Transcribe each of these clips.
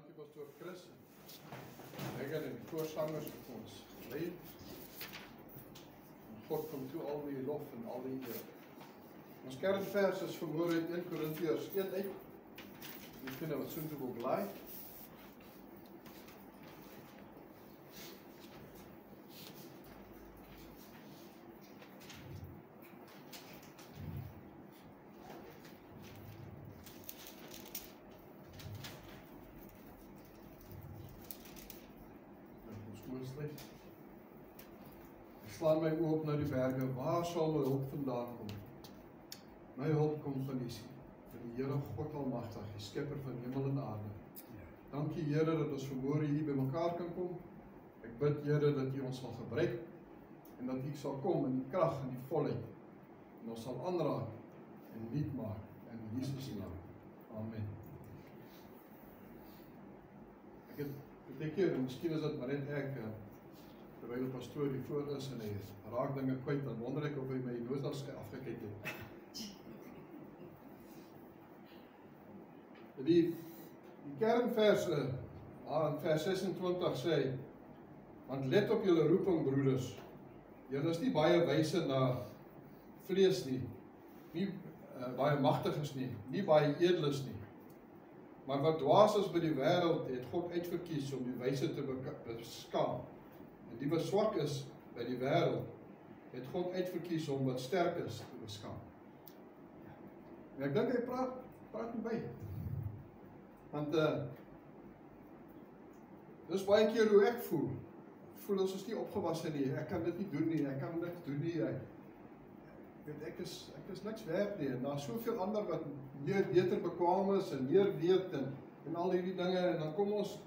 Dankie pastoor Chris. Megan en die voorsangers vir ons lei. God kom toe al die lof en al die eer. Ons kernvers is vermoor uit 1 Korintiërs 1 uit. Ons kunnen wat soon toe wil blaai. Ek slaan my oop na die berge, waar sal my hulp vandaan kom? My hulp kom van die Here God Almagtig, die skepper van hemel en aarde. Dankie Here dat ons vanmôre hier by mekaar kan kom. Ek bid Here dat U ons sal gebruik en dat U sal kom in die krag en die volheid en ons sal aanraak en nuut maak in Jesus se naam. Amen. Ek het baie keer, miskien is dit maar net ek, terwyl die pastoor die voor is en hy raak dinge kwyt, dan wonder ek of hy my notas afgekyk het. Die kernvers in vers 26 sê, want let op julle roeping broeders, julle is nie baie wyse na vlees nie baie magtiges nie baie edeles nie, maar wat dwaas is by die wêreld, het God uitverkies om die wyse te beskaam. En die wat swak is by die wêreld, het God uitverkies om wat sterk is te beskaam. En ek dink hy praat nie by. Want dis baie keer hoe ek voel. Ek voel ons is nie opgewasse nie, ek kan dit nie doen nie, ek kan niks doen nie. Ek is niks werd nie, en daar is soveel ander wat meer beter bekwam is, en meer weet, en al hierdie dinge, en dan kom ons,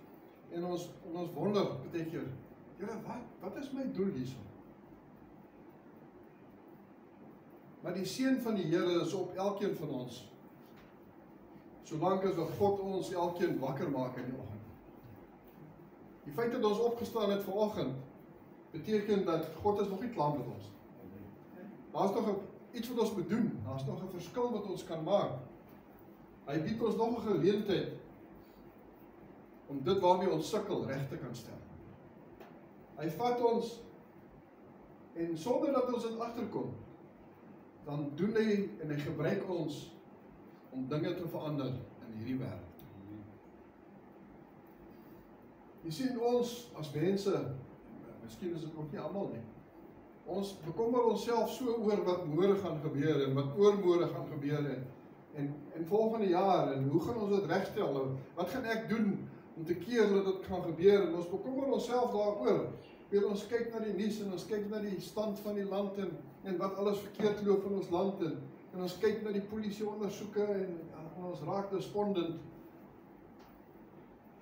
en ons wonder, baie keer, Here, wat is my doel hierso? Maar die seën van die Here is op elkeen van ons, solank as wat God ons elkeen wakker maak in die oggend. Die feit dat ons opgestaan het vanoggend, beteken dat God is nog nie klaar met ons. Daar is nog iets wat ons moet doen, daar is nog 'n verskil wat ons kan maak. Hy bied ons nog 'n geleentheid om dit waarmee ons sukkel reg te kan stel. Hy vat ons, en sonder dat ons dit agterkom, dan doen hy en hy gebruik ons om dinge te verander in hierdie wêreld. Jy sien ons as mense, miskien is dit nog nie almal nie, ons bekommer onsself so oor wat môre gaan gebeur en wat oormôre gaan gebeur en volgende jaar en hoe gaan ons dit regstel? Wat gaan ek doen om te keer dat dit gaan gebeur? En ons bekommer onsself daaroor. Ons kyk na die nuus en ons kyk na die stand van die land en wat alles verkeerd loop in ons land en ons kyk na die polisie ondersoeke en ons raak despondent.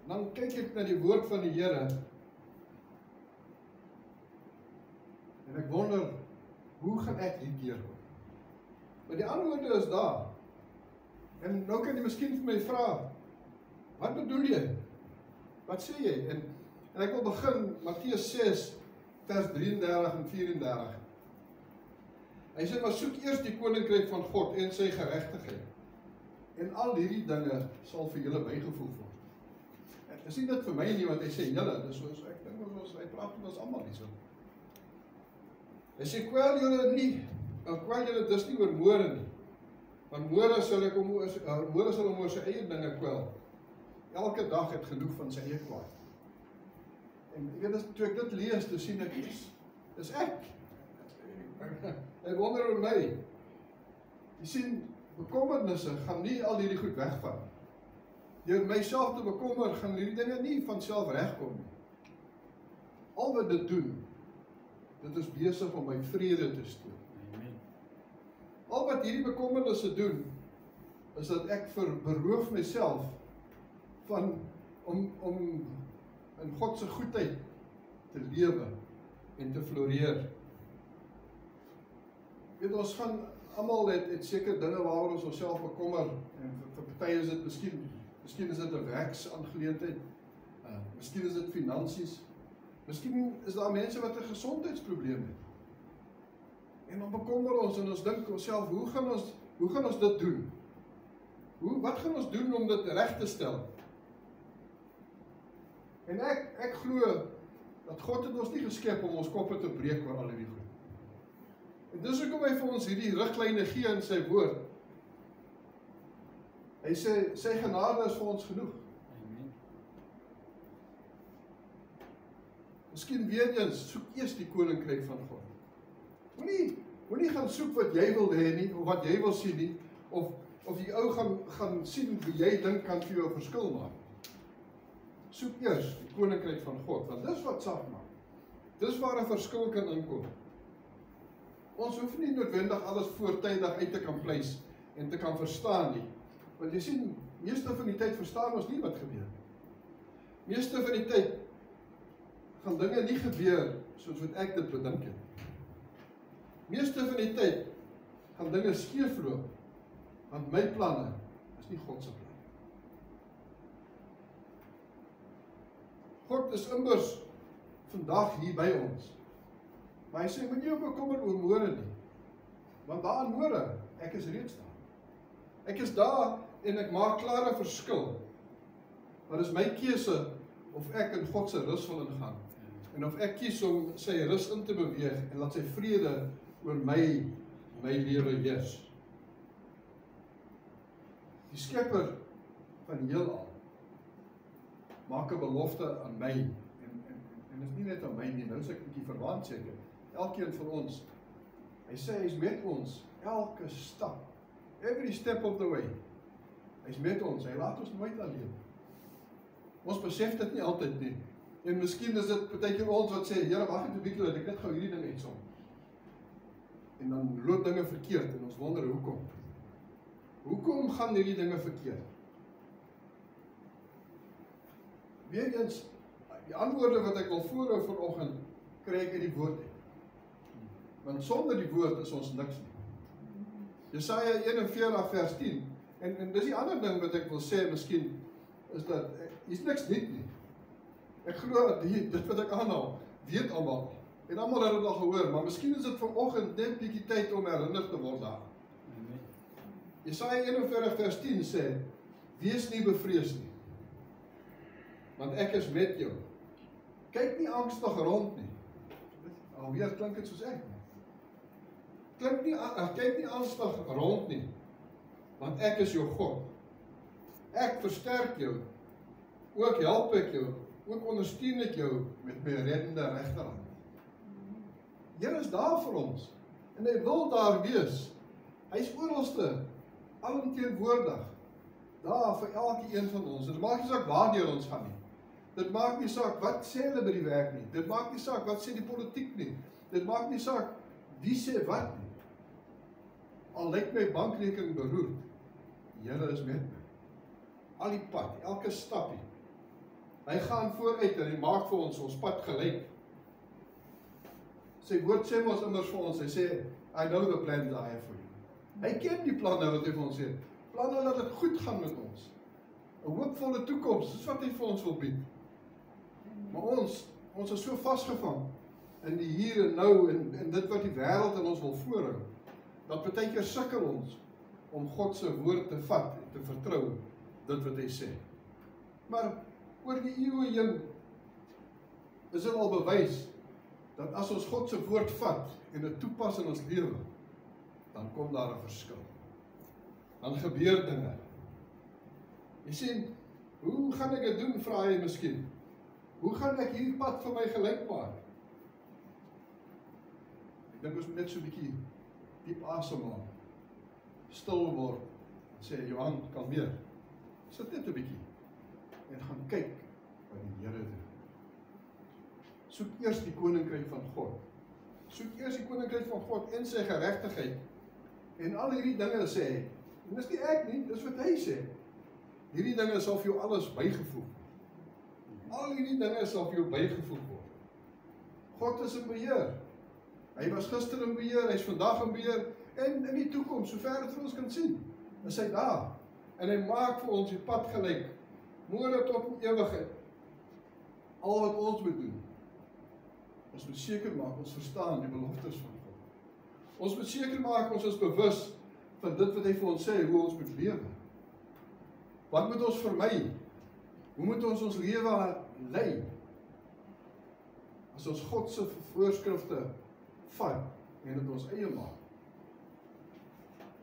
Dan kyk ek na die woord van die Here en ek wonder, hoe gaan ek hier deurkom? Maar die antwoorde is daar. En nou kan jy miskien vir my vra, wat bedoel jy? Wat sê jy? En ek wil begin, Matteus 6, vers 33 en 34. Hy sê, maar soek eers die koninkryk van God en sy geregtigheid. En al hierdie dinge sal vir julle bygevoeg word. Ek sien dit vir my nie, want hy sê julle, dis soos ek dink hy praat met ons almal nie so. Hy sê, kwel julle dus nie oor môre nie, want môre sal hom oor sy eie dinge kwel. Elke dag het genoeg van sy eie kwaad. En toe ek dit lees, toe sien ek, dis ek. Hy wonder oor my. Jy sien, bekommernisse gaan nie al hierdie goed wegvat. Deur myself te bekommer, gaan hierdie dinge nie van self regkom nie. Al wat dit doen, dit is besig om my vrede te steel. Al wat hierdie bekommernisse doen, is dat ek beroof myself van om in God se goedheid te lewe en te floreer. Ons gaan almal het seker dinge waaroor ons onsself bekommer en vir party is dit miskien is dit 'n werksaangeleentheid, miskien is dit finansies, miskien is daar mense wat 'n gesondheidsprobleem het. En dan bekommer ons en ons dink onsself, hoe gaan ons dit doen? Wat gaan ons doen om dit reg te stel? En ek glo dat God het ons nie geskep om ons koppe te breek oor al hierdie goed. En dis hoekom hy vir ons hierdie riglyne gee in sy woord. Hy sê, sy genade is vir ons genoeg. Amen. Miskien weer eens, soek eers die koninkryk van God. Moenie gaan soek wat jy wil hê nie, of wat jy wil sien nie, of die ou gaan sien wie jy dink kan vir jou 'n verskil maak. Soek eers die koninkryk van God, want dis wat saak maak. Dis waar 'n verskil kan inkom. Ons hoef nie noodwendig alles voortydig uit te kan pleis en te kan verstaan nie. Want jy sien, meeste van die tyd verstaan ons nie wat gebeur. Meeste van die tyd gaan dinge nie gebeur soos wat ek dit bedink het. Meeste van die tyd gaan dinge skeefloop, want my planne is nie God se planne. God is immers vandag hier by ons. Maar hy sê, moet nie bekommer oor môre nie. Want daar in môre, ek is reeds daar. Ek is daar en ek maak klaar 'n verskil. Maar dis my keuse of ek in God se rus wil ingaan. En of ek kies om sy rus in te beweeg en laat sy vrede oor my lewe heers. Die skepper van die heelal maak 'n belofte aan my en dit is nie net aan my nie, nou is ek 'n bietjie verwant seker. Elkeen van ons. Hy sê hy's met ons elke stap. Every step of the way. Hy's met ons, hy laat ons nooit alleen. Ons besef dit nie altyd nie. En miskien is dit partykeer ons wat sê, Here, wag net 'n bietjie dat ek net gou hierdie ding uitsom. En dan loop dinge verkeerd en ons wonder hoekom. Hoekom gaan hierdie dinge verkeerd? Weereens, die antwoorde wat ek wil voorhou vanoggend, kry ek uit die woord uit. Want sonder die woord is ons niks nie. Jesaja 41 vers 10. En dis die ander ding wat ek wil sê, miskien, is dat, hier's niks nuut nie. Ek glo dat dit wat ek aanhaal, weet almal. En almal het dit al gehoor, maar miskien is dit vanoggend net bietjie tyd om herinner te word daar. Jesaja 41 vers 10 sê, wees nie bevrees nie, want ek is met jou. Kyk nie angstig rond nie. Alweer klink dit soos ek. Kyk nie angstig rond nie, want ek is jou God. Ek versterk jou, ook help ek jou, ook ondersteun ek jou met my reddende regterhand. Here is daar vir ons, en hy wil daar wees. Hy is oralste, alomteenwoordig, daar vir elke een van ons. Dit maak nie saak waardeur ons gaan nie. Dit maak nie saak wat sê hulle by die werk nie. Dit maak nie saak wat sê die politiek nie. Dit maak nie saak wie sê wat nie. Al lyk my bankrekening beroerd, Here is met my. Al die pad, elke stapie. Hy gaan vooruit en hy maak vir ons pad gelyk. Sy woord sê ons immers vir ons, hy sê, I know the plans I have for you. Hy ken die planne wat hy vir ons sê. Planne dat dit goed gaan met ons. 'n hoopvolle toekoms, dis wat hy vir ons wil bied. Maar ons is so vasgevang in die hier en nou en dit wat die wêreld in ons wil voorhou, dat baie keer sukkel ons om God se woord te vat en te vertrou dit wat hy sê. Maar oor die eeue heen is dit al bewys dat as ons God se woord vat en dit toepas in ons lewe, dan kom daar 'n verskil. Dan gebeur dinge. Jy sien, hoe gaan ek dit doen, vra jy miskien? Hoe gaan ek hierdie pad vir my gelyk maak? Ek dink ons moet net so 'n bietjie diep asemhaal, stil word, en sê, Johan, kalmeer. Sit net 'n bietjie en gaan kyk wat die Here doen. Soek eers die koninkryk van God. Soek eers die koninkryk van God en sy geregtigheid. En al hierdie dinge sê hy, en dis nie ek nie, dis wat hy sê. Hierdie dinge sal vir jou alles bygevoeg. Al hierdie dinge sal vir jou bygevoeg word. God is in beheer. Hy was gister in beheer, hy is vandag in beheer, en in die toekoms, sover dit vir ons kan sien, is hy daar. En hy maak vir ons die pad gelyk, môre tot in ewigheid. Al wat ons moet doen, ons moet seker maak, ons verstaan die beloftes van God. Ons moet seker maak, ons is bewus van dit wat hy vir ons sê, hoe ons moet lewe. Wat moet ons vermy? Hoe moet ons lewe lei? As ons God se voorskrifte vat en dit ons eie maak.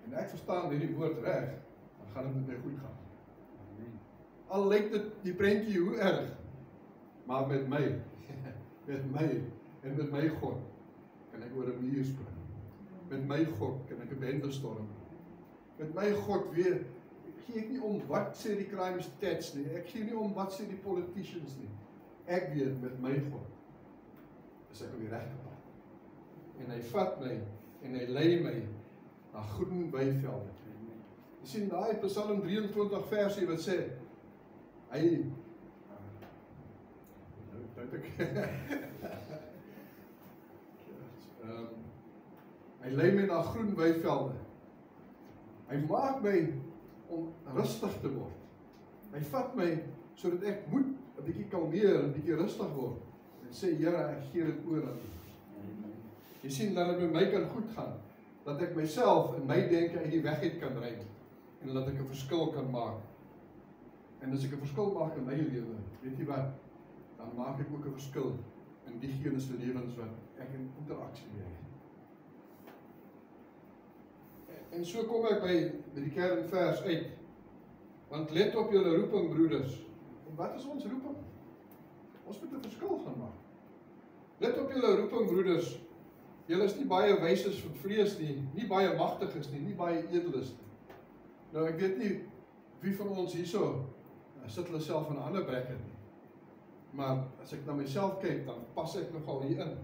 En ek verstaan hierdie woord reg, dan gaan dit met my goed gaan. Al lyk dit die prentjie hoe erg, maar met my, en met my God, kan ek oor 'n muur spring. Met my God kan ek 'n bende storm. Met my God weet, gee ek nie om wat sê die crime stats nie, ek gee nie om wat sê die politicians nie. Ek weet, met my God is ek op die regte pad. En hy vat my, en hy lei my na groen weivelde. Jy sien daai Psalm 23 versie wat sê, hy hy lei my na groen weivelde. Hy maak my om rustig te word. Hy vat my sodat ek moet 'n bietjie kalmeer, 'n bietjie rustig word en sê, Here, ek gee dit oor aan U. Jy sien dat dit met my kan goed gaan, dat ek myself en my denke uit die weg uit kan ry en dat ek 'n verskil kan maak. En as ek 'n verskil maak in my lewe, weet jy wat, dan maak ek ook 'n verskil in diegene se lewens wat ek in interaksie mee het. En so kom ek by die kernvers uit. Want let op julle roeping, broeders. En wat is ons roeping? Ons moet 'n verskil gaan maak. Let op julle roeping, broeders. Julle is nie baie wyses van vlees nie, nie baie magtiges nie, nie baie edeles nie. Nou ek weet nie wie van ons hierso sit hulle self in 'n ander bracket nie. Maar as ek na myself kyk, dan pas ek nogal hier in.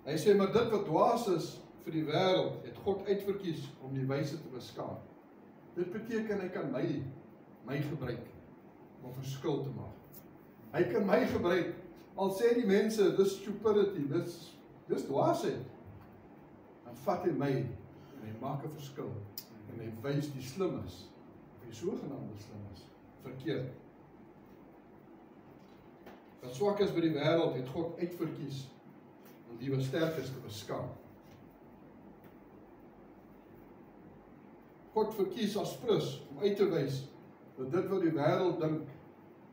Hy sê, maar dit wat dwaas is vir die wêreld, het God uitverkies om die wyse te beskaam. Dit beteken hy kan my gebruik om 'n verskil te maak. Hy kan my gebruik, al sê die mense, dis stupidity, dis dwaasheid. Dan vat hy my en hy maak 'n verskil. En hy wys die slimmes, of die sogenaamde slimmes, verkeerd. Wat swak is by die wêreld, het God uitverkies om die wat sterk is te beskaam. God verkies as prins om uit te wys dat dit wat die wêreld dink,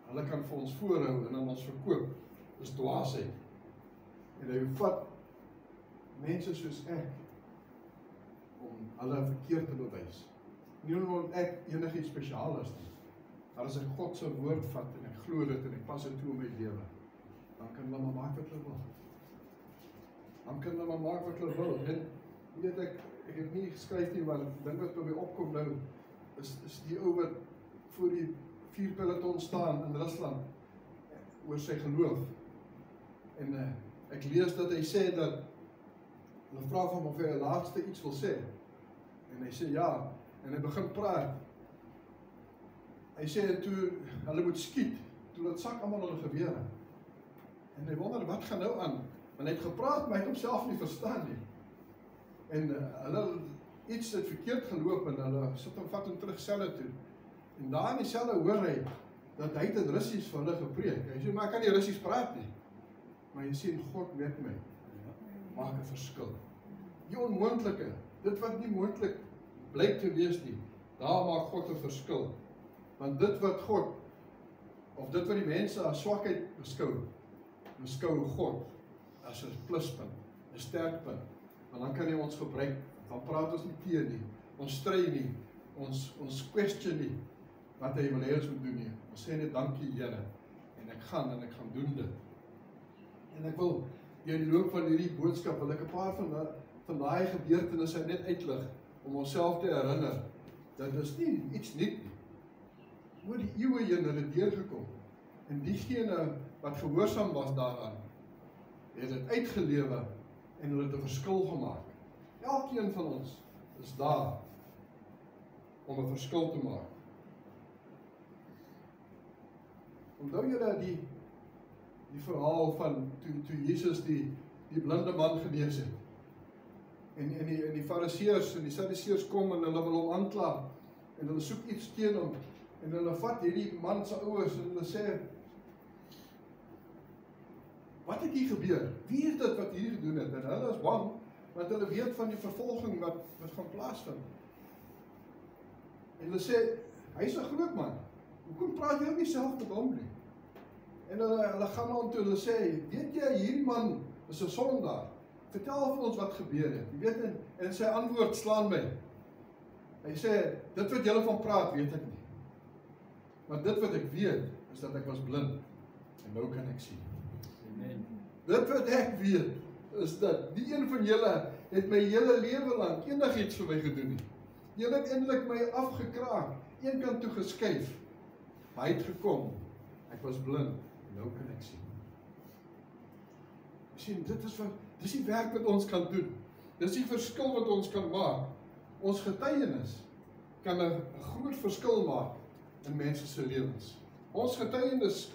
hulle kan vir ons voorhou en aan ons verkoop, is dwaasheid. En hy vat mense soos ek om hulle verkeerd te bewys. Nie omdat ek enigiets spesiaal is nie, maar as ek God se woord vat en ek glo dit en ek pas dit toe in my lewe, dan kan hulle maar maak wat hulle wil. Dan kan hulle maar maak wat hulle wil. En weet ek het nie geskryf nie, maar ding wat by my opkom nou, is die ou wat voor die 4 peloton staan in Rusland, oor sy geloof. En ek lees dat hy sê dat, hulle vra van hom of hy 'n laaste iets wil sê, en hy sê ja, en hy begin praat. Hy sê toe hulle moet skiet, toe dat sak almal hulle gewere. En hy wonder wat gaan nou aan, want hy het gepraat, maar hy het homself nie verstaan nie. En hulle iets het verkeerd geloop en hulle sit hom vat hom terug selle toe. En daar in die selle hoor hy dat hy het in Russies vir hulle gepreek. Hy sê, maar ek kan nie Russies praat nie. Maar jy sien, God met my maak 'n verskil. Die onmoontlike, dit wat nie moontlik blyk te wees nie, daar maak God 'n verskil. Want dit wat God, of dit wat die mense as swakheid beskou God as 'n pluspunt, 'n sterkpunt. Want dan kan hy ons gebruik, dan praat ons nie teen nie, ons stry nie, ons question nie, wat hy wil hê ons moet doen nie. Ons sê net dankie Here, en ek gaan doen dit. En ek wil, deur die loop van hierdie boodskap, wil ek 'n paar van daai gebeurtenisse net uitlig, om onsself te herinner, dat is nie iets nuut nie. Oor die eeue heen het dit deurgekom, en diegene wat gehoorsaam was daaraan, het dit uitgelewe, en hulle het 'n verskil gemaak. Elkeen van ons is daar om 'n verskil te maak. Onthou julle die verhaal van toe Jesus die blinde man genees het. En die Fariseërs en die Sadduseërs kom en hulle wil hom aankla en hulle soek iets teen hom en hulle vat hierdie man se ouers en hulle sê, wat het hier gebeur? Wie is dit wat hier gedoen het? En hulle is bang, want hulle weet van die vervolging wat gaan plaasvind. En hulle sê, hy is 'n groot man. Hoekom praat jy nie self met hom nie? En hulle gaan aan toe, hulle sê, weet jy, hierdie man is 'n sondaar. Vertel vir ons wat gebeur het. Jy weet, en sy antwoord slaan my. Hy sê, dit wat julle van praat, weet ek nie. Maar dit wat ek weet, is dat ek was blind. En nou kan ek sien. Amen. Dit wat ek weet, is dat die een van julle het my hele lewe lang enigiets vir my gedoen nie. Julle het eintlik my afgekraak, een kant toe geskuif. Maar hy het gekom, ek was blind, en nou kan ek sien. Sien, dis die werk wat ons kan doen. Dis die verskil wat ons kan maak. Ons getuienis kan 'n groot verskil maak in mense se lewens. Ons getuienis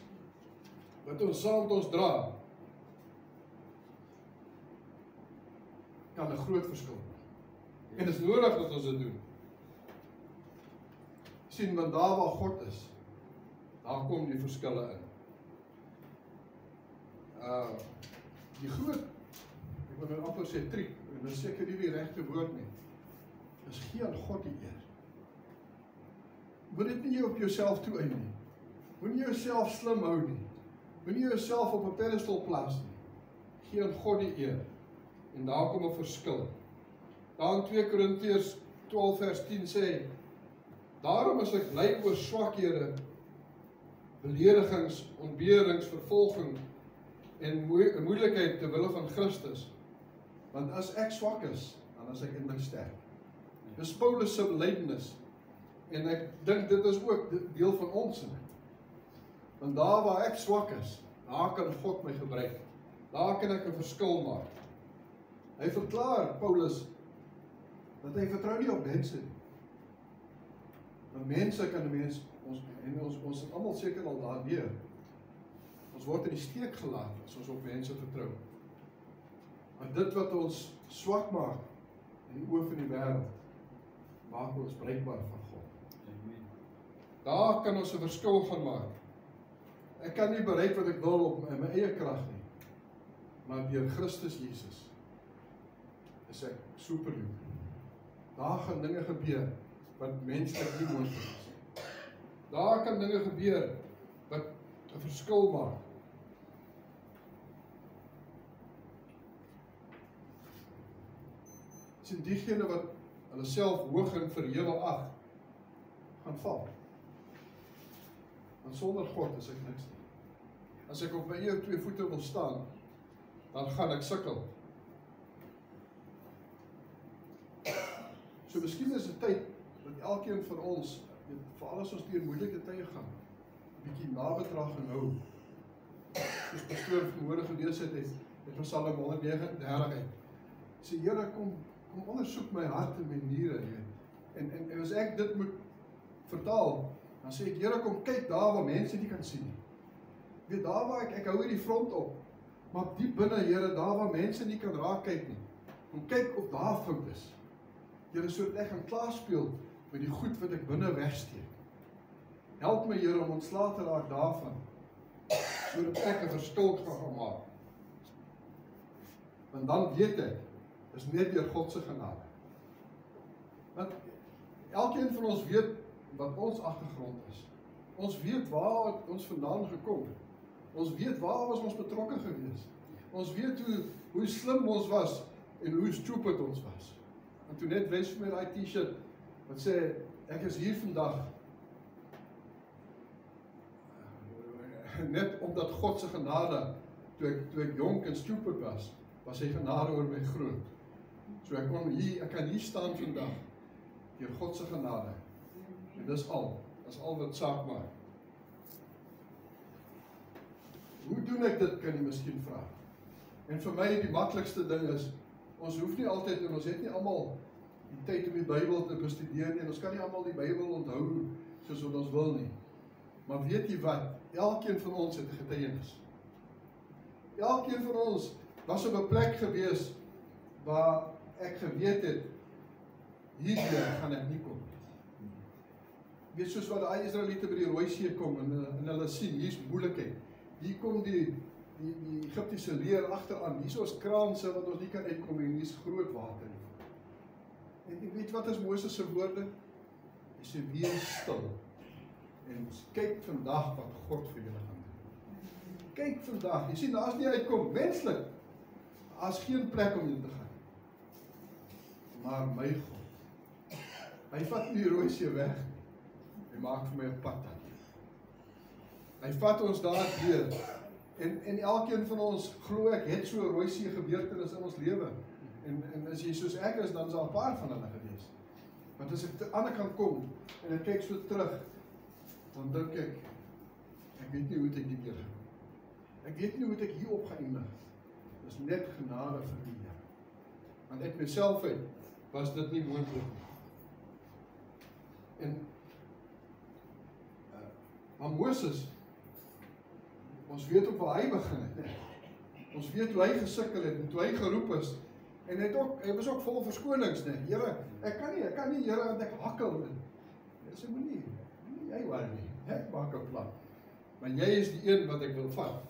wat ons saam met ons dra, kan 'n groot verskil maak. En dit is nodig dat ons dit doen. Sien, want daar waar God is, daar kom die verskille in. Die groot, ek wil nou amper sê triek, en dit is seker nie die regte woord nie, is gee aan God die eer. Moet dit nie op jouself toe uit nie. Moenie jouself slim hou nie. Moenie jouself op 'n pedestal plaas nie. Gee aan God die eer. En daar kom 'n verskil. Daar in 2 Korintiërs 12 vers 10 sê, daarom is ek bly oor swakhede, beledigings, ontberings, vervolging en moeilikheid ter wille van Christus. Want as ek swak is, dan is ek in my sterk. Dis Paulus se belydenis. En ek dink dit is ook deel van ons in. Want daar waar ek swak is, daar kan God my gebruik. Daar kan ek 'n verskil maak. Hy verklaar, Paulus, dat hy vertrou nie op mense nie. Want mense kan ons het almal seker al daardeur. Ons word in die steek gelaat as ons op mense vertrou. Maar dit wat ons swak maak in die oë van die wêreld, maak ons bruikbaar van God. Amen. Daar kan ons 'n verskil gaan maak. Ek kan nie bereik wat ek wil op my eie krag nie. Maar deur Christus Jesus is ek superhuman. Daar gaan dinge gebeur wat menslik nie moontlik is. Daar kan dinge gebeur wat 'n verskil maak. Sien, diegene wat hulle self hoog en verhewe ag, gaan val. Want sonder God is ek niks nie. As ek op my eie 2 voete wil staan, dan gaan ek sukkel. So miskien is dit tyd dat elkeen van ons, veral as ons deur moeilike tye gaan, 'n bietjie nabetragting hou. Soos pastoor vanmôre gelees het van Psalm 139 uit. Sê, Here, kom ondersoek my hart en my niere, en as ek dit moet vertaal, dan sê ek, Here, kom kyk daar waar mense nie kan sien nie. Weet, daar waar ek hou hierdie front op, maar diep binne, Here, daar waar mense nie kan raak kyk nie, kom kyk of daar fout is. Here, sodat ek gaan klaarspeel met die goed wat ek binne wegsteek. Help my, Here, om ontslae te raak daarvan, sodat ek 'n verskil kan maak. Want dan weet ek, is net deur God se genade. Want elkeen van ons weet wat ons agtergrond is. Ons weet waar ons vandaan gekom het. Ons weet waar was ons betrokke gewees. Ons weet hoe slim ons was en hoe stupid ons was. En toe net wys vir my daai T-shirt wat sê, ek is hier vandag net omdat God se genade, toe ek jonk en stupid was sy genade oor my groot. So ek kan hier staan vandag deur God se genade. En dis al wat saak maak. Hoe doen ek dit, kan jy miskien vra? En vir my die maklikste ding is, ons hoef nie altyd, en ons het nie almal die tyd om die Bybel te bestudeer nie, en ons kan nie almal die Bybel onthou soos wat ons wil nie. Maar weet jy wat? Elkeen van ons het 'n getuienis. Elkeen van ons was op 'n plek gewees waar ek geweet het, hierdeur gaan ek nie kom. Weet, soos wat die Israeliete by die Rooi See kom en hulle sien, hier's moeilikheid. Hier kom die Egiptiese leer agteraan. Hier is kraanse wat ons nie kan uitkom en hier's groot water. En weet wat is Moses se woorde? Hy sê, wees stil En kyk vandag wat God vir julle gaan doen. Kyk vandag, jy sien, daar is nie uitkom, menslik, daar is geen plek om in te gaan. Maar my God, hy vat nie die rooi see weg, hy maak vir my 'n pad aan. Hy vat ons daar deur, en elkeen van ons, glo ek, het so 'n rooi see gebeurtenis in ons lewe. En as jy soos ek is, dan is daar 'n paar van hulle gewees. Want as ek aan die ander kant kom, en ek kyk so terug, dan dink ek weet nie hoe ek dit weer gaan. Ek weet nie hoe ek hier op geëindig. Dis net genade vir die Here. Want ek myself uit, was dit nie moontlik nie. En maar Moses, ons weet ook waar hy begin het. Nee. Ons weet hoe hy gesukkel het, en toe hy geroep is, en hy was ook vol verskonings, nee. Here, ek kan nie, Here, want ek hakkel. Hy sê, moenie jy worry nie, ek maak 'n plan. Maar jy is die een wat ek wil vat.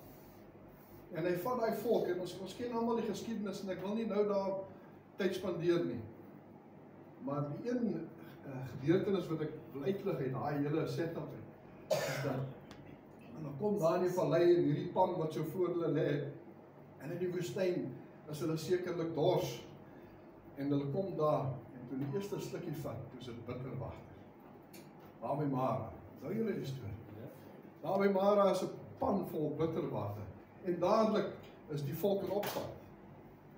En hy vat daai volk, en ons ken almal die geskiedenis, en ek wil nie nou daar tyd spandeer nie. Maar die een gebeurtenis wat ek wil uitlig uit daai hele setup is dat, en dan kom daar in die vallei, en hierdie pan wat so voor hulle lê, en in die woestyn is hulle sekerlik dors, en hulle kom daar, en toe die eerste slukkie vat, toe is dit bitter water. Daar by Mara, nou julle die storie. Daar by Mara is 'n pan vol bitterwater, en dadelik is die volk in opstand.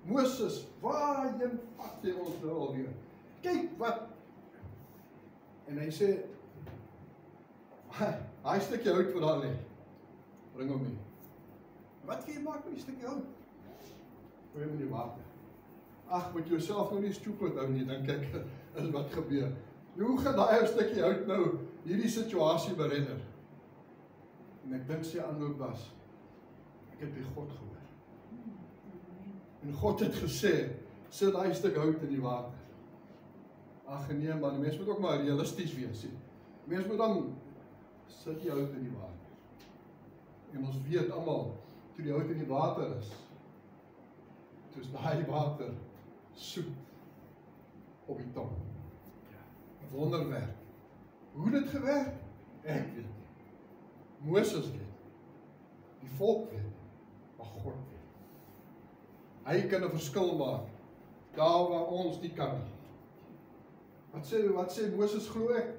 Moses, waarheen vat jy ons nou alweer? Kyk wat, en hy sê, hy stukkie hout wat daar lê, bring hom mee. Wat gaan jy maak met die stukkie hout? Gooi hom in die water. Ag, moet jouself nou nie stupid hou nie, dink ek, is wat gebeur. Hoe gaan daai stukkie hout nou hierdie situasie beredder? En ek dink sy antwoord was, ek het by God gehoor. En God het gesê, sit daai stuk hout in die water. Ag nee, maar die mens moet ook maar realisties wees. Die mens moet dan sit die hout in die water. En ons weet almal, toe die hout in die water is, toe is daai water soet op die tong. Wonderwerk. Hoe dit gewerk? Ek weet nie. Moses weet. Die volk weet. Maar God weet. Hy kan 'n verskil maak. Daar waar ons nie kan nie. Wat sê Moses, glo ek?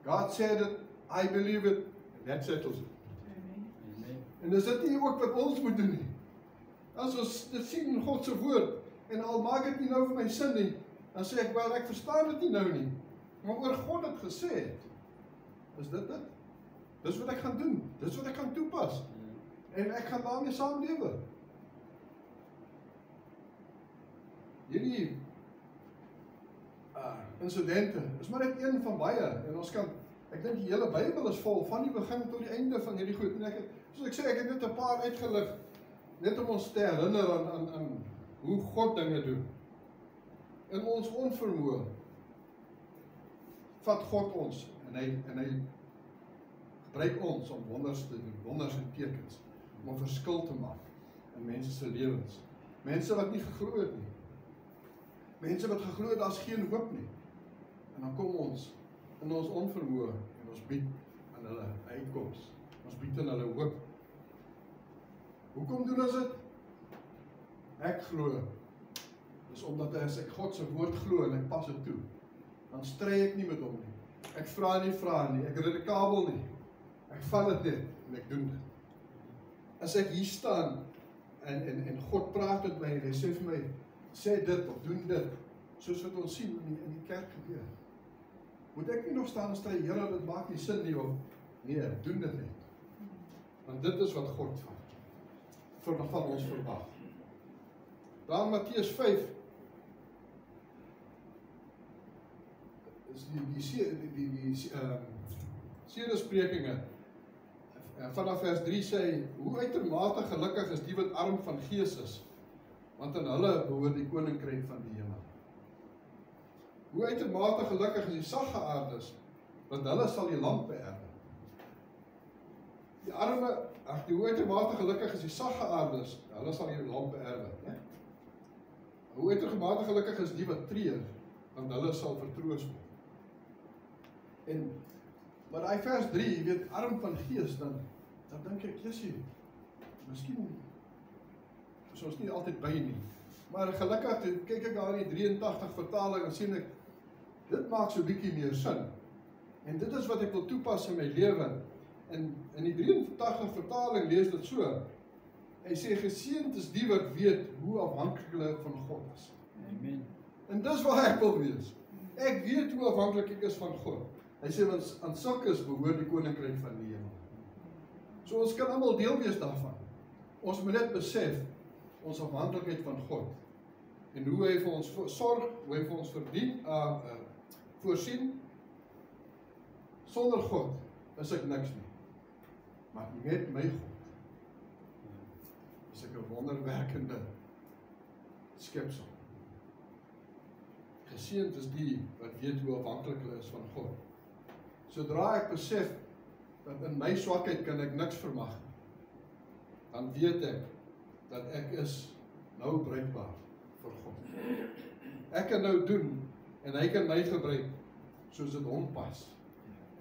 God said it, I believe it, and that settles it. Amen. En is dit nie ook wat ons moet doen nie? As ons dit sien in God se woord, en al maak dit nie nou vir my sin nie, dan sê ek, wel, ek verstaan dit nie nou nie, maar oor God het gesê het, is dit dit? Dis wat ek gaan doen, dis wat ek gaan toepas, en ek gaan daarmee saamlewe. Hierdie incidente is maar net een van baie, en ons kan, ek dink die hele Bybel is vol, van die begin tot die einde van hierdie goed, en ek het, soos ek sê, ek het net 'n paar uitgelig, net om ons te herinner aan hoe God dinge doen. In ons onvermoë vat God ons, en hy gebruik ons om wonders te doen, wonders en tekens, om 'n verskil te maak in mense se lewens. Mense wat nie geglo het nie. Mense wat geglo het, daar's geen hoop nie. En dan kom ons in ons onvermoë en ons bied aan hulle uitkoms. Ons bied aan hulle hoop. Hoekom doen ons dit? Ek glo. Dis omdat as ek God se woord glo en ek pas dit toe, dan stry ek nie met hom nie. Ek vra nie, ek redekabel nie. Ek val dit net en ek doen dit. As ek hier staan en God praat met my en hy sê vir my, sê dit of doen dit, soos wat ons sien in die kerk gebeur. Moet ek nie nog staan en stry, Here, dit maak nie sin nie, of nee, doen dit net. Want dit is wat God van ons verwag. Daar in Matteus 5 is die sedesprekinge vanaf vers 3 sê, hoe uitermate gelukkig is die wat arm van gees is, want aan hulle behoort die koninkryk van die hemel. Hoe uitermate gelukkig is die saggeaardes, want hulle sal die land beerwe. Die arme, hoe uitermate gelukkig is die saggeaardes, hulle sal die land beerwe. Hoe uitermate gelukkig is die wat treur, want hulle sal vertroos word. En Maar daai vers 3, jy weet, arm van gees, dan dink ek, Jessie, miskien is ons nie altyd by nie. Maar gelukkig, toe kyk ek daar in die 83 vertaling en sien ek, dit maak so bietjie meer sin. En dit is wat ek wil toepas in my lewe. En in die 83 vertaling lees dit so. Hy sê, geseënd is die wat weet hoe afhanklik hulle van God is. Amen. En dis waar ek wil wees. Ek weet hoe afhanklik ek is van God. Hy sê, want aan sulkes behoort die koninkryk van die hemel. So ons kan almal deel wees daarvan. Ons moet net besef, ons afhanklikheid van God. En hoe hy vir ons sorg, hoe hy vir ons voorsien. Sonder God is ek niks nie. Maar met my God is ek 'n wonderwerkende skepsel. Geseënd is die wat weet hoe afhanklik hulle is van God. Sodra ek besef dat in my swakheid kan ek niks vermag nie, dan weet ek dat ek is nou bruikbaar vir God. Ek kan nou doen en hy kan my gebruik soos dit hom pas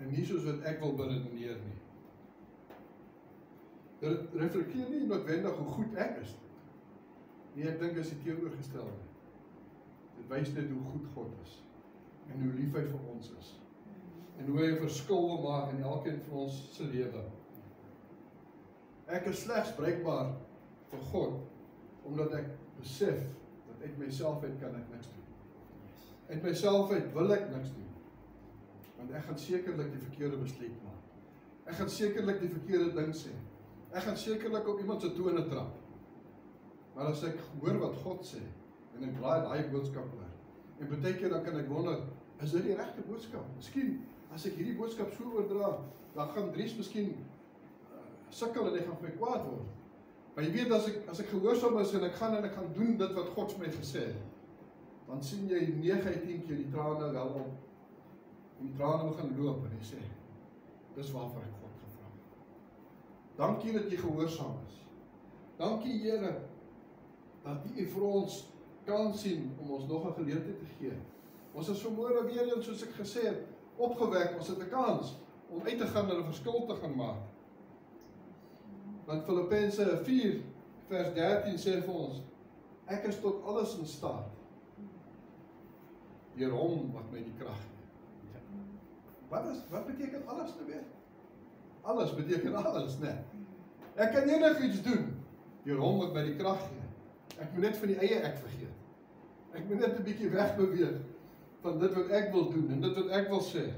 en nie soos wat ek wil beredeneer nie. Dit reflekteer nie noodwendig hoe goed ek is. Nee, ek dink is die teenoorgestelde. Dit wys net hoe goed God is en hoe lief hy vir ons is. En hoe hy 'n verskil wil maak in elkeen van ons se lewe. Ek is slegs bruikbaar vir God omdat ek besef dat uit myself uit kan ek niks doen. Uit myself uit wil ek niks doen. Want ek gaan sekerlik die verkeerde besluit maak. Ek gaan sekerlik die verkeerde ding sê. Ek gaan sekerlik op iemand se tone trap. Maar as ek hoor wat God sê en ek blaai daai boodskap oor. En baie keer dan kan ek wonder, is dit die regte boodskap? Miskien as ek hierdie boodskap so oordra, dan gaan Dries miskien sukkel en hy gaan vir my kwaad word. Maar jy weet, as ek gehoorsaam is en ek gaan doen dit wat God vir my gesê het, dan sien jy 9 uit 10 keer die trane wel op. En die trane begin loop en hy sê, dis waarvoor ek God gevra het. Dankie dat jy gehoorsaam is. Dankie Here, dat U vir ons kan sien om ons nog 'n geleentheid te gee. Ons is vanmôre weer eens, soos ek gesê het, opgewek, ons het 'n kans om uit te gaan en 'n verskil te gaan maak. Want Filippense 4 vers 13 sê vir ons, ek is tot alles in staat deur hom wat my die krag gee. Wat beteken alles nou weer? Alles beteken alles, né? Ek kan enigiets doen deur hom wat my die krag gee. Ek moet net van die eie ek vergeet. Ek moet net 'n bietjie wegbeweeg van dit wat ek wil doen en dit wat ek wil sê.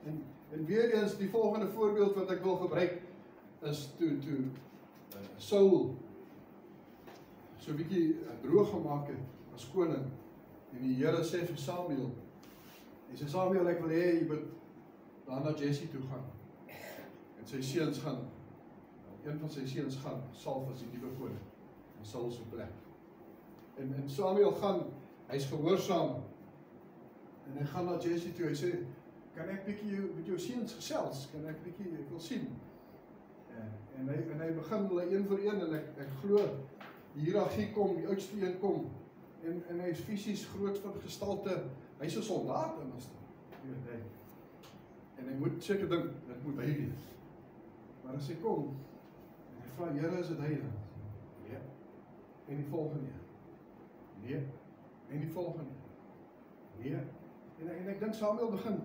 En weer eens die volgende voorbeeld wat ek wil gebruik is toe Saul so 'n bietjie droog gemaak het as koning en die Here sê vir Samuel, hy sê Samuel, ek wil hê jy moet daar na Jesse toe gaan en sy seuns gaan, een van sy seuns gaan salf as die nuwe koning in Saul se plek. En Samuel gaan, hy's gehoorsaam en hy gaan na Jesse toe, hy sê, kan ek bietjie met jou seuns gesels, kan ek bietjie, ek wil sien. En hy begin hulle een vir een en ek glo die hiërargie kom, die oudste een kom en hy is fisies groot van gestalte, hy's 'n soldaat en as dit. En hy moet seker dink, dit moet hy wees. Maar as hy kom en hy vra, Here, is dit hy dan? Nee. En die volgende? Nee. En die volgende? Nee. En ek dink Samuel begin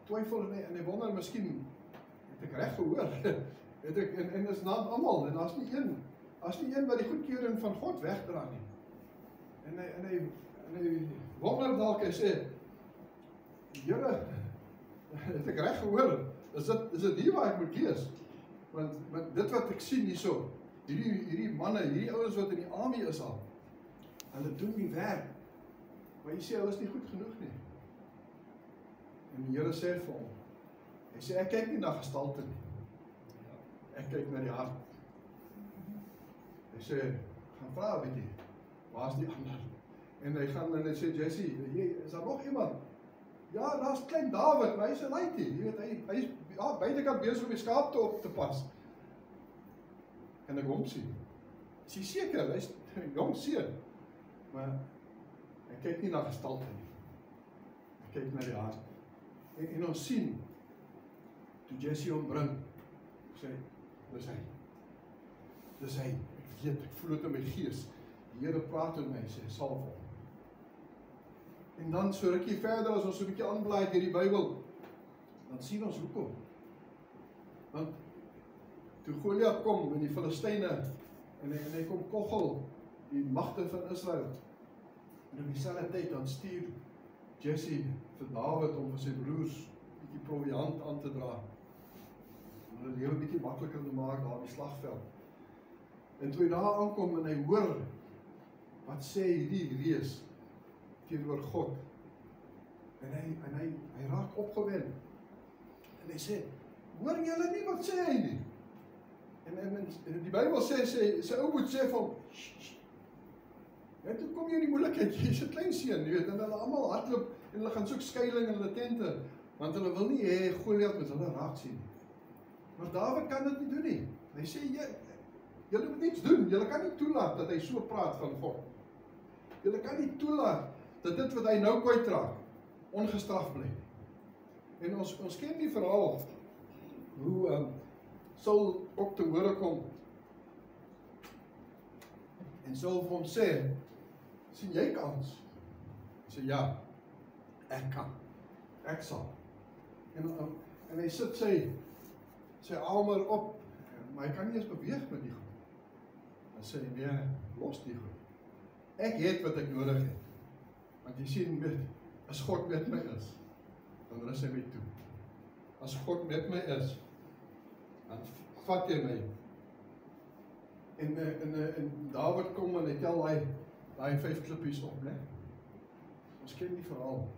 twyfel en hy wonder miskien het ek reg gehoor. En is na almal en daar's nie een wat die goedkeuring van God wegdra nie. En hy wonder dalk, hy sê, Here, het ek reg gehoor? Is dit hier waar ek moet wees? Want dit wat ek sien hierso, hierdie manne, hierdie ouens wat in die army is al, hulle doen die werk. Maar jy sê, hulle is nie goed genoeg nie. En die Here sê vir hom, hy sê, ek kyk nie na gestalte nie. Ek kyk na die hart. Hy sê, gaan vra 'n bietjie, waar is die ander? En hy gaan en hy sê, Jesse, is daar nog iemand? Ja, daar's klein David, maar hy's 'n laitie. Jy weet, hy is buitekant besig om die skaap te pas. En ek hom sien. Is jy seker? Hy's 'n jong seun. Maar hy kyk nie na gestalte nie. Hy kyk na die hart. En ons sien toe Jesse hom bring, sê, dis hy. Dis hy, ek weet, ek voel dit in my gees. Die Here praat met my, sê, salf hom. En dan so rukkie verder, as ons so 'n bietjie aanblaai deur die Bybel, dan sien ons hoekom. Want toe Goliat kom in die Filistyne, en hy kom koggel die magte van Israel, en op dieselfde tyd dan stuur Jesse vir Dawid om vir sy broers bietjie proviant aan te dra, om hulle lewe bietjie makliker te maak daar op die slagveld. En toe hy daar aankom en hy hoor, wat sê hierdie reus teenoor God, en hy raak opgewend, en hy sê, hoor julle nie wat sê hy nie? En die Bybel sê, sy ou moet sê van, en toe kom jy in die moeilikheid, jy is 'n klein seun, jy weet, en hulle almal hardloop, en hulle gaan soek skuiling in hulle tente, want hulle wil nie hê Goliat met hulle raak sien. Maar Dawid kan dit nie doen nie. Hy sê, julle moet niets doen, julle kan nie toelaat dat hy so praat van God. Julle kan nie toelaat dat dit wat hy nou kwytraak, ongestraf bly. En ons ken die verhaal, hoe Saul ook te hore kom, en Saul vir hom sê, sien jy kans? Hy sê, ja, ek kan, ek sal. En hy sit sy armer op, maar hy kan nie eens beweeg met die goed. Dan sê hy, nee, los die goed. Ek het wat ek nodig het. Want jy sien, as God met my is, dan rus hy my toe. As God met my is, dan vat jy my. En Dawid kom en hy tel daai 5 klippies op, né? Ons ken die verhaal.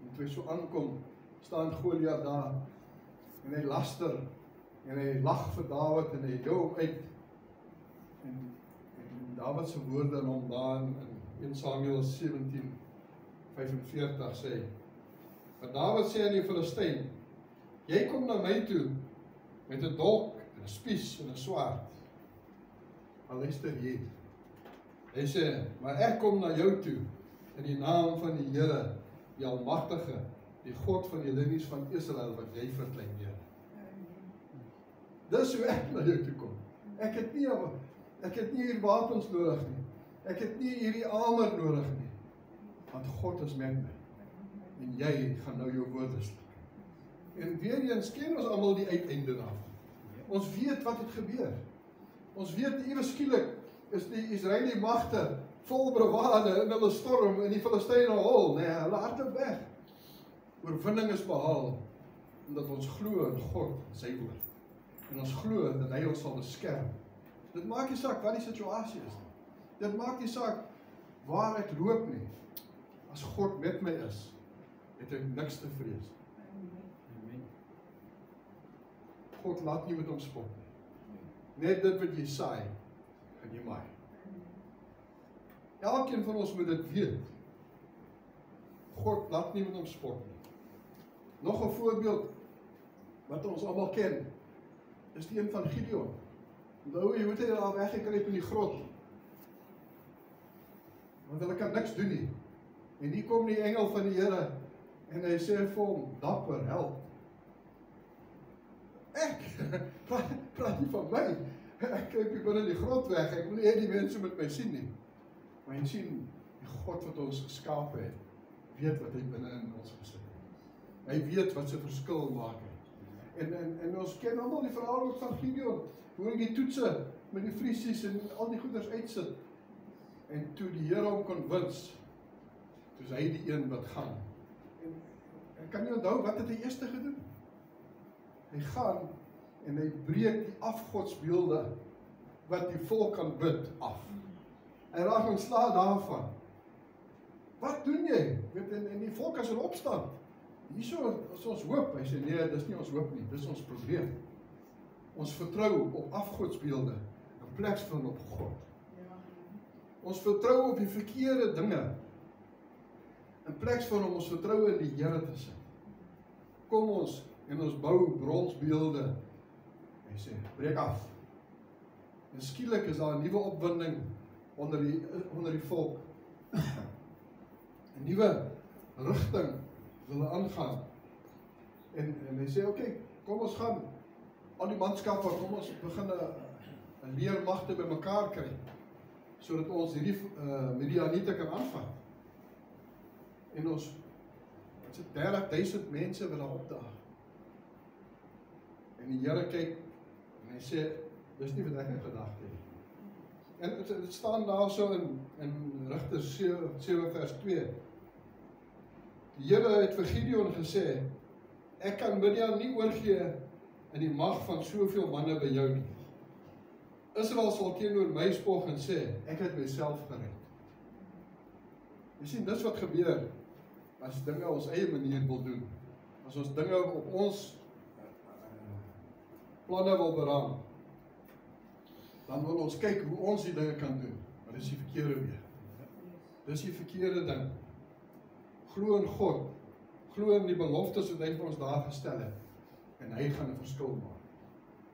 En toe hy so aankom, staan Goliat daar, en hy laster, en hy lag vir Dawid, en hy jou hom uit. En Dawid se woorde aan hom daar in 1 Samuel 17:45 sê, maar Dawid sê aan die Filistyn, jy kom na my toe, met 'n dolk, en 'n spies, en 'n swaard. Maar luister hier, hy sê, maar ek kom na jou toe, in die naam van die Here, die Almagtige, die God van die linies van Israel, wat jy verklein, Here. Dis hoe ek na jou toe kom. Ek het nie hier wapens nodig nie. Ek het nie hierdie armor nodig nie. Want God is met my. En jy gaan nou jou woorde spreek. En weer eens ken ons almal die uiteinde daarvan. Ons weet wat het gebeur. Ons weet ewe skielik is die Israeliese magte vol bravade in hulle storm en die Filistyne hol, nee, hulle hardloop weg. Oorwinning is behaal omdat ons glo in God, sy woord. En ons glo dat hy ons sal beskerm. Dit maak nie saak wat die situasie is nie. Dit maak nie saak waar ek loop nie. As God met my is, het ek niks te vrees. Amen. God laat nie met hom spot nie. Net dit wat jy saai, gaan jy maai. Elkeen van ons moet dit weet. God laat nie met hom spot nie. Nog 'n voorbeeld wat ons almal ken, is die een van Gideon. Onthou jy, hoe het hy daar weggekruip in die grot? Want hulle kan niks doen nie. En hier kom die engel van die Here en hy sê vir hom, dapper, held. Ek, praat nie van my. Ek kruip hier binne die grot weg. Ek wil nie hê die mense met my sien nie. Maar jy sien, die God wat ons geskaap het, weet wat hy binne in ons gesit het. Hy weet wat sy verskil maak het. En ons ken almal die verhaal ook van Gideon, hoe hy die toetse met die vriesies en al die goeders uitsit. En toe die Here hom kon wins, toe is hy die een wat gaan. En kan jy onthou, wat het hy eers gedoen? Hy gaan en hy breek die afgodsbeelde wat die volk kan bid af. Hy raak ontslae daarvan. Wat doen jy? En die volk is in opstand. Hierso is ons hoop. Hy sê, nee, dis nie ons hoop nie, dis ons probleem. Ons vertrou op afgodsbeelde, in plaas van op God. Ons vertrou op die verkeerde dinge, in plaas van om ons vertroue in die Here te sit. Kom ons en ons bou bronsbeelde. Hy sê, breek af. En skielik is daar 'n nuwe opwinding onder die volk. 'n Nuwe rigting wil hulle aangaan. En hy sê, oké, kom ons gaan, al die manskappe, kom ons begin 'n leermagte by mekaar kry, sodat ons hierdie Midianiete kan aanvat. En ons, dit is 30.000 mense wat daar opdaag. En die Here kyk, en hy sê, dis nie wat ek in gedagte het. En dit staan daar so in Rigters 7 vers 2. Die Here het vir Gideon gesê, ek kan Midian nie oorgee in die mag van soveel manne by jou nie. Israel sal teenoor my spog en sê, ek het myself gered. Jy sien, dis wat gebeur, as dinge ons eie manier wil doen. As ons dinge op ons planne wil beraam, dan wil ons kyk hoe ons die dinge kan doen. Maar dis die verkeerde weer. Dis die verkeerde ding. Glo in God, glo in die beloftes wat hy vir ons daar gestel het, en hy gaan 'n verskil maak.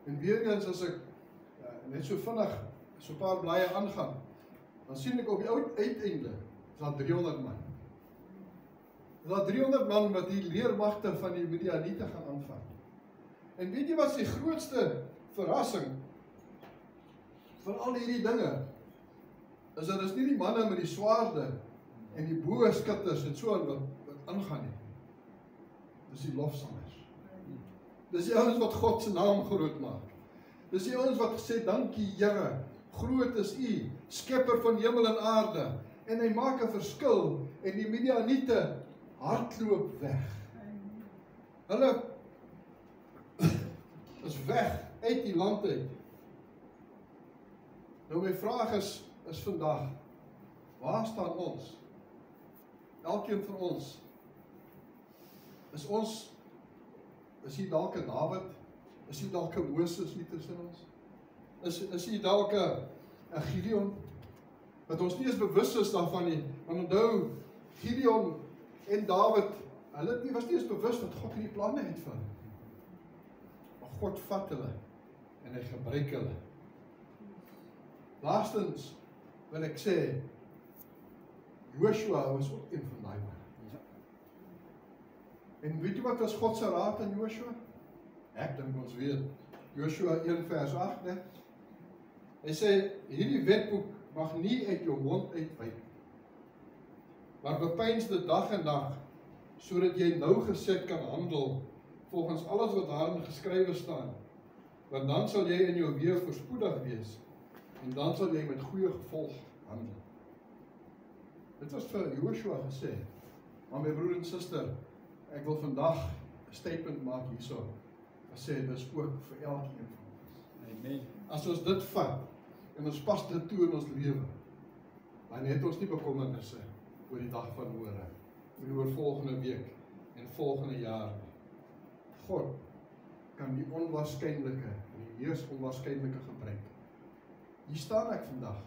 En weer eens as ek net so vinnig so 'n paar blaaie aangaan, dan sien ek op die uiteinde is daar 300 man. Is daar 300 man wat die leermagte van die Midianiete gaan aanvat. En weet jy wat is die grootste verrassing van al hierdie dinge? Is dat is nie die manne met die swaarde en die booskutters en so wat aangaan nie. Dis die lofsangers. Dis die ouens wat God se naam groot maak. Dis die ouens wat gesê, dankie Here, groot is U, skepper van hemel en aarde, en hy maak 'n verskil, en die Midianiete hardloop weg. Hulle is weg uit die land uit. Nou my vraag is vandag, waar staan ons? Elkeen van ons, is hier dalk 'n Dawid, is hier dalk 'n Moses hier tussen ons? Is hier dalk 'n Gideon, wat ons nie eens bewus is daarvan nie, want onthou, Gideon en Dawid, hulle was nie eens bewus dat God hierdie planne het vir hulle. Maar God vat hulle, en hy gebruik hulle. Laastens wil ek sê, Joshua was ook een van daai manne. En weet jy wat was God se raad aan Joshua? Ek dink ons weet, Joshua 1 vers 8, ne? Hy sê, hierdie wetboek mag nie uit jou mond uitwyk, maar bepeins dit dag en dag, sodat jy nougeset kan handel, volgens alles wat daarin geskrywe staan, want dan sal jy in jou weë voorspoedig wees, en dan sal jy met goeie gevolg handel. Dit was vir Joshua gesê, maar my broer en suster, ek wil vandag 'n statement maak hierso, sê, dis ook vir elkeen van ons. Amen. As ons dit vat, en ons pas dit toe in ons lewe, dan het ons nie bekommernisse oor die dag van môre, en oor volgende week, en volgende jaar. God kan die onwaarskynlike, en die mees onwaarskynlike gebruik. Hier staan ek vandag,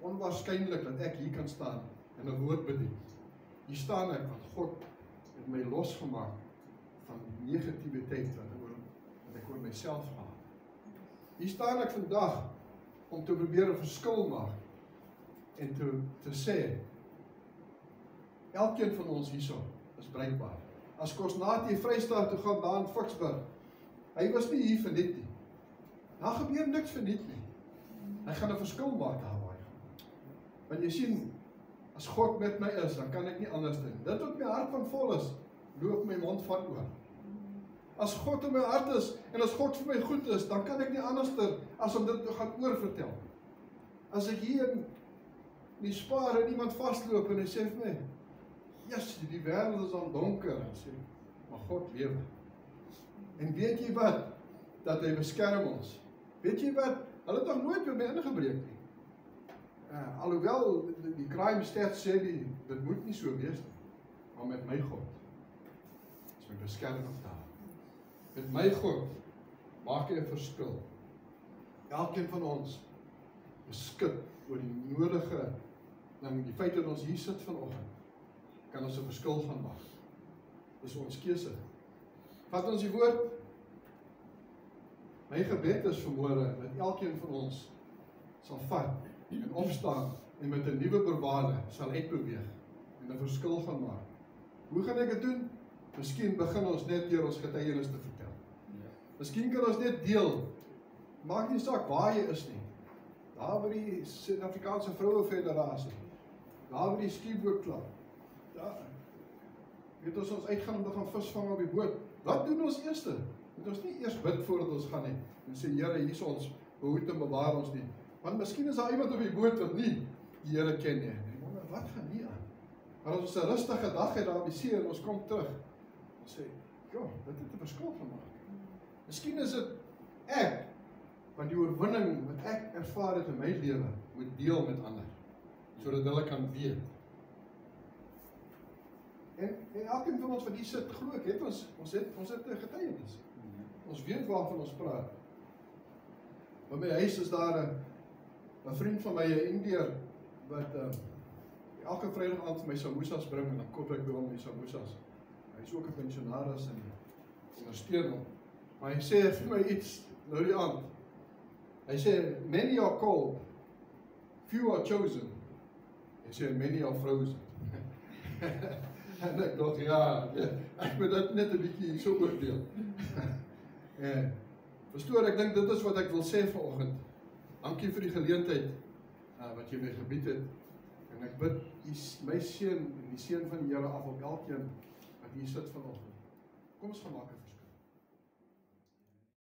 onwaarskynlik dat ek hier kan staan, en 'n woord bedien. Hier staan ek, want God het my losgemaak van negativiteit wat ek oor myself gehad. Hier staan ek vandag om te probeer 'n verskil maak en te sê, elkeen van ons hierso is bruikbaar. As Kosnati Vrystaat toe gaan daar in Ficksburg, hy was nie hier vir dit nie. Daar gebeur niks vir dit nie. Hy gaan 'n verskil maak daar waar hy gaan. Want jy sien, as God met my is, dan kan ek nie anders doen. Dit wat my hart van vol is, loop my mond van oor. As God in my hart is, en as God vir my goed is, dan kan ek nie anders as om dit te gaan oorvertel. As ek hier in die Spar en iemand vastloop en hy sê vir my, yes, die wêreld is al donker, en sê, maar God lewe. En weet jy wat? Dat hy beskerm ons. Weet jy wat? Hulle het nog nooit by my ingebreek nie. Alhoewel die crime stats sê dit moet nie so wees nie, maar met my God is my beskerming daar. Met my God maak hy 'n verskil. Elkeen van ons beskik oor die nodige, die feit dat ons hier sit vanoggend, kan ons 'n verskil gaan maak. Dis ons keuse. Vat ons die woord. My gebed is vanmôre dat elkeen van ons sal vat en opstaan en met 'n nuwe beraade sal uitbeweeg en 'n verskil gaan maak. Hoe gaan ek dit doen? Miskien begin ons net deur ons getuienis te vertel. Miskien kan ons net deel. Maak nie saak waar jy is nie. Daar by die Suid-Afrikaanse Vroue Federasie. Daar by die skiebootklub. Daar weet ons uitgaan om te gaan visvang op die boot. Wat doen ons eerste? Moet ons nie eers bid voordat ons gaan nie. En sê, Here, hier is ons, behoed en bewaar ons nie. Want miskien is daar iemand op die boot wat nie die Here ken nie. En wonder, wat gaan nie aan? Maar as ons 'n rustige dag het daar op die see en ons kom terug, dan sê, ja, dit het 'n verskil gemaak. Miskien is dit ek, want die oorwinning wat ek ervaar het in my lewe, moet deel met ander, sodat hulle kan weet. En elkeen van ons wat hier sit, glo ek, het ons het 'n getuienis. Ons weet waarvan ons praat. By my huis is daar 'n vriend van my, 'n Indiër, wat elke Vrydag aand vir my samosas bring, en dan koop ek by hom die samosas. Hy is ook 'n pensionaris en ondersteun hom. Maar hy sê vir my iets, nou die aand. Hy sê, many are called, few are chosen. Hy sê, many are frozen. En ek dacht, ja, ek moet dit net 'n bietjie so oordeel. Verstoor, ek dink dit is wat ek wil sê vanoggend. Dankie vir die geleentheid wat jy my gebied het. En ek bid my seën en die seën van die Here af op elkeen wat hier sit vanoggend. Kom ons gaan maak 'n